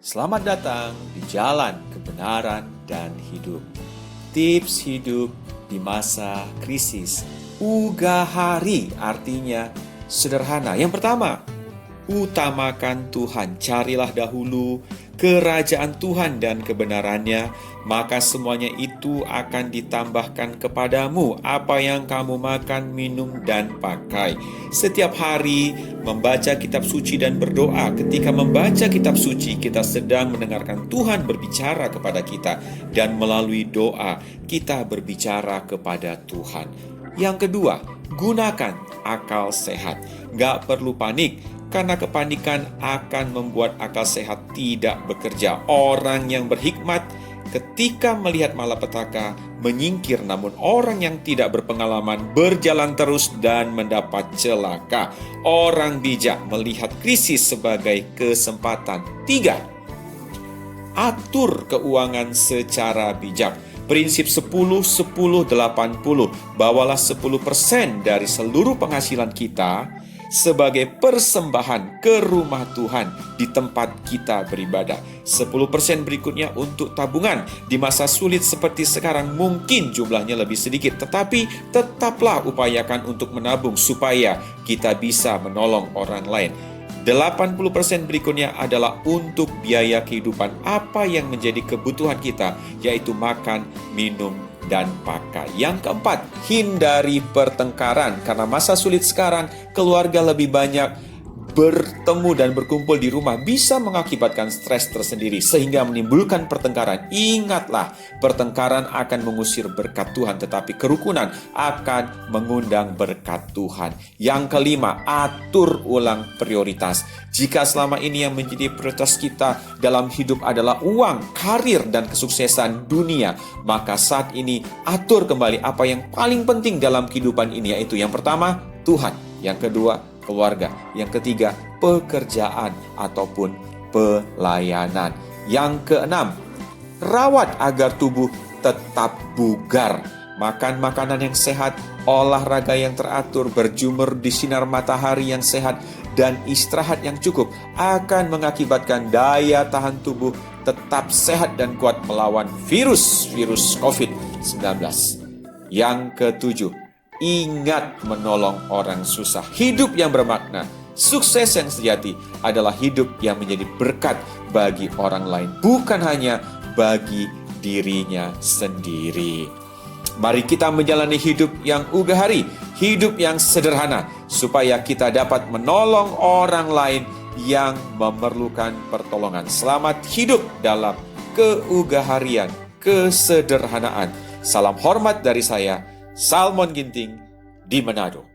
Selamat datang di jalan kebenaran dan hidup. Tips hidup di masa krisis. Ugahari artinya sederhana. Yang pertama, utamakan Tuhan. Carilah dahulu kerajaan Tuhan dan kebenarannya, maka semuanya itu akan ditambahkan kepadamu, apa yang kamu makan, minum, dan pakai. Setiap hari membaca kitab suci dan berdoa. Ketika membaca kitab suci, kita sedang mendengarkan Tuhan berbicara kepada kita, dan melalui doa kita berbicara kepada Tuhan. Yang kedua, gunakan akal sehat. Gak perlu panik, karena kepanikan akan membuat akal sehat tidak bekerja. Orang yang berhikmat ketika melihat malapetaka menyingkir, namun orang yang tidak berpengalaman berjalan terus dan mendapat celaka. Orang bijak melihat krisis sebagai kesempatan. 3. Atur keuangan secara bijak. Prinsip 10-10-80. Bawalah 10% dari seluruh penghasilan kita sebagai persembahan ke rumah Tuhan di tempat kita beribadah. 10% berikutnya untuk tabungan. Di masa sulit seperti sekarang mungkin jumlahnya lebih sedikit, tetapi tetaplah upayakan untuk menabung supaya kita bisa menolong orang lain. 80% berikutnya adalah untuk biaya kehidupan, apa yang menjadi kebutuhan kita, yaitu makan, minum, dan pakai. Yang keempat, hindari pertengkaran. Karena masa sulit sekarang, keluarga lebih banyak bertemu dan berkumpul di rumah bisa mengakibatkan stres tersendiri sehingga menimbulkan pertengkaran. Ingatlah, pertengkaran akan mengusir berkat Tuhan, tetapi kerukunan akan mengundang berkat Tuhan. Yang kelima, atur ulang prioritas. Jika selama ini yang menjadi prioritas kita dalam hidup adalah uang, karir, dan kesuksesan dunia, maka saat ini atur kembali apa yang paling penting dalam kehidupan ini, yaitu yang pertama, Tuhan. Yang kedua, keluarga. Yang ketiga, pekerjaan ataupun pelayanan. Yang keenam, rawat agar tubuh tetap bugar. Makan makanan yang sehat, olahraga yang teratur, berjemur di sinar matahari yang sehat, dan istirahat yang cukup akan mengakibatkan daya tahan tubuh tetap sehat dan kuat melawan virus COVID-19. Yang ketujuh, ingat menolong orang susah. Hidup yang bermakna, sukses yang sejati adalah hidup yang menjadi berkat bagi orang lain, bukan hanya bagi dirinya sendiri. Mari kita menjalani hidup yang ugahari, hidup yang sederhana, supaya kita dapat menolong orang lain yang memerlukan pertolongan. Selamat hidup dalam keugaharian, kesederhanaan. Salam hormat dari saya, Salmon Ginting di Manado.